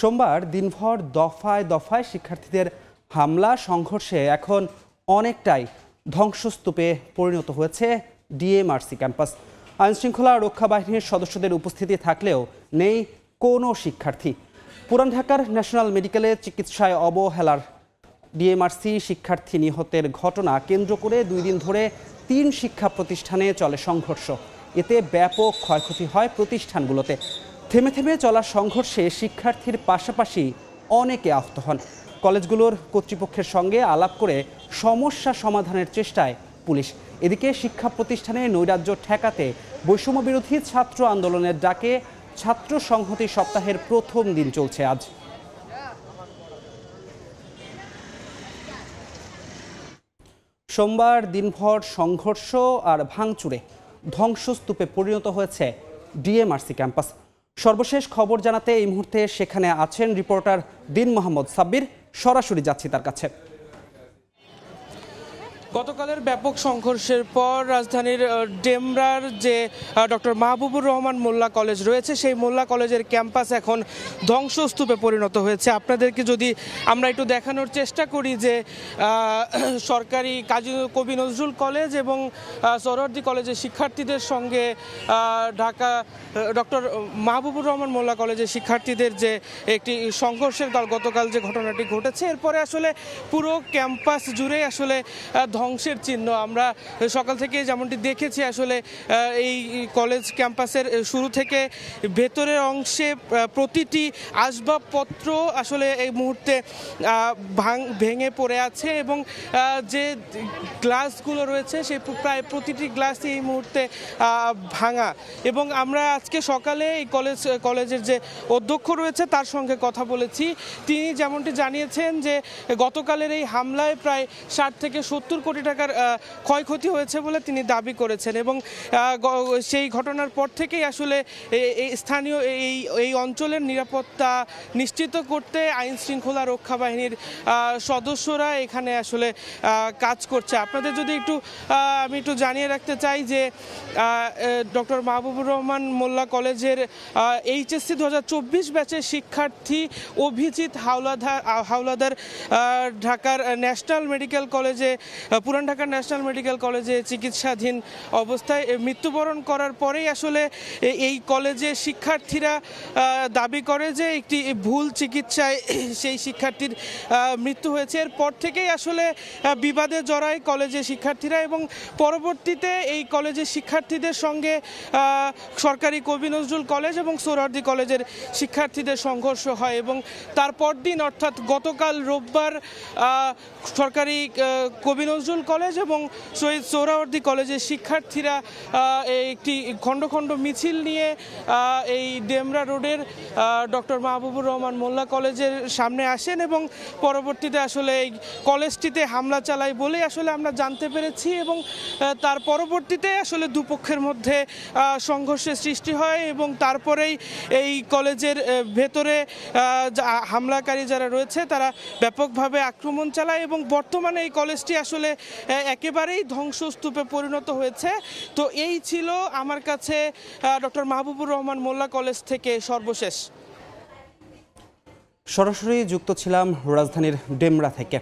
সোমবার দিনভর দফায় দফায় শিক্ষার্থীদের হামলা সংঘর্ষে এখন অনেকটাই ধ্বংসস্তূপে পরিণত হয়েছে ডিএমআরসি ক্যাম্পাস। আইনশৃঙ্খলা রক্ষা বাহিনীর সদস্যদের উপস্থিতি থাকলেও নেই কোনো শিক্ষার্থী। পুরান ঢাকার ন্যাশনাল মেডিকেলে চিকিৎসায় অবহেলার ডিএমআরসি শিক্ষার্থী নিহতের ঘটনা কেন্দ্র করে 2 দিন ধরে 3 শিক্ষা প্রতিষ্ঠানে চলে সংঘর্ষ। এতে ব্যাপক ক্ষয়ক্ষতি হয় প্রতিষ্ঠানগুলোতে। থেমে থেমে চলা সংঘর্ষে শিক্ষার্থীর পাশাপাশি অনেকে আহত হন। কলেজগুলোর কর্তৃপক্ষের সঙ্গে আলাপ করে সমস্যা সমাধানের চেষ্টায় পুলিশ। এদিকে শিক্ষা প্রতিষ্ঠানে নৈরাজ্য ঠেকাতে বৈষম্য বিরোধী ছাত্র আন্দোলনের ডাকে ছাত্র সংহতি সপ্তাহের প্রথম দিন চলছে আজ। সোমবার দিনভর সংঘর্ষ আর ভাঙচুরে ধ্বংসস্তূপে পরিণত হয়েছে ডিএমআরসি ক্যাম্পাস। সর্বশেষ খবর জানাতে এই মুহূর্তে সেখানে আছেন রিপোর্টার দিন মোহাম্মদ সাব্বির। সরাসরি যাচ্ছি তার কাছে। গতকালের ব্যাপক সংঘর্ষের পর রাজধানীর ডেমরার যে ডক্টর মাহবুবুর রহমান মোল্লা কলেজ রয়েছে, সেই মোল্লা কলেজের ক্যাম্পাস এখন ধ্বংসস্তূপে পরিণত হয়েছে। আপনাদেরকে যদি আমরা একটু দেখানোর চেষ্টা করি যে সরকারি কাজী কবি নজরুল কলেজ এবং সোহরাওয়ার্দী কলেজের শিক্ষার্থীদের সঙ্গে ঢাকা ডক্টর মাহবুবুর রহমান মোল্লা কলেজের শিক্ষার্থীদের যে একটি সংঘর্ষের গতকাল যে ঘটনাটি ঘটেছে, এরপরে আসলে পুরো ক্যাম্পাস জুড়ে আসলে ধ্বংসের চিহ্ন আমরা সকাল থেকে যেমনটি দেখেছি। আসলে এই কলেজ ক্যাম্পাসের শুরু থেকে ভেতরের অংশে প্রতিটি আসবাবপত্র আসলে এই মুহূর্তে ভেঙে পড়ে আছে এবং যে গ্লাসগুলো রয়েছে সেই প্রায় প্রতিটি গ্লাসই এই মুহূর্তে ভাঙা। এবং আমরা আজকে সকালে এই কলেজের যে অধ্যক্ষ রয়েছে তার সঙ্গে কথা বলেছি। তিনি যেমনটি জানিয়েছেন যে গতকালের এই হামলায় প্রায় 60 থেকে 70 কোটি টাকার ক্ষয়ক্ষতি হয়েছে বলে তিনি দাবি করেছেন এবং সেই ঘটনার পর থেকেই আসলে স্থানীয় এই অঞ্চলের নিরাপত্তা নিশ্চিত করতে আইন শৃঙ্খলা রক্ষা বাহিনীর সদস্যরা এখানে আসলে কাজ করছে। আপনাদের যদি আমি একটু জানিয়ে রাখতে চাই যে ডক্টর মাহবুবুর রহমান মোল্লা কলেজের এইচএসসি 2024 ব্যাচের শিক্ষার্থী অভিজিৎ হাওলাদার ঢাকার ন্যাশনাল মেডিকেল কলেজে পুরান ঢাকার ন্যাশনাল মেডিকেল কলেজে চিকিৎসাধীন অবস্থায় মৃত্যুবরণ করার পরেই আসলে এই কলেজে শিক্ষার্থীরা দাবি করে যে একটি ভুল চিকিৎসায় সেই শিক্ষার্থীর মৃত্যু হয়েছে। এরপর থেকেই আসলে বিবাদে জড়ায় কলেজের শিক্ষার্থীরা এবং পরবর্তীতে এই কলেজের শিক্ষার্থীদের সঙ্গে সরকারি কবি নজরুল কলেজ এবং সোহরাওয়ার্দী কলেজের শিক্ষার্থীদের সংঘর্ষ হয় এবং তারপর দিন অর্থাৎ গতকাল রোববার সরকারি কবি নজরুল কলেজ এবং শহীদ সোহরাওয়ার্দী কলেজের শিক্ষার্থীরা একটি খণ্ড খণ্ড মিছিল নিয়ে এই ডেমরা রোডের ডক্টর মাহবুবুর রহমান মোল্লা কলেজের সামনে আসেন এবং পরবর্তীতে আসলে এই কলেজটিতে হামলা চালায় বলে আসলে আমরা জানতে পেরেছি এবং তার পরবর্তীতে আসলে দুপক্ষের মধ্যে সংঘর্ষের সৃষ্টি হয় এবং তারপরেই এই কলেজের ভেতরে হামলাকারী যারা রয়েছে তারা ব্যাপকভাবে আক্রমণ চালায় এবং বর্তমানে এই কলেজটি আসলে একেবারেই ধ্বংসস্তূপে পরিণত হয়েছে। তো এই ছিল আমার কাছে ডক্টর মাহবুবুর রহমান মোল্লা কলেজ থেকে সর্বশেষ। সরাসরি যুক্ত ছিলাম রাজধানীর ডেমরা থেকে।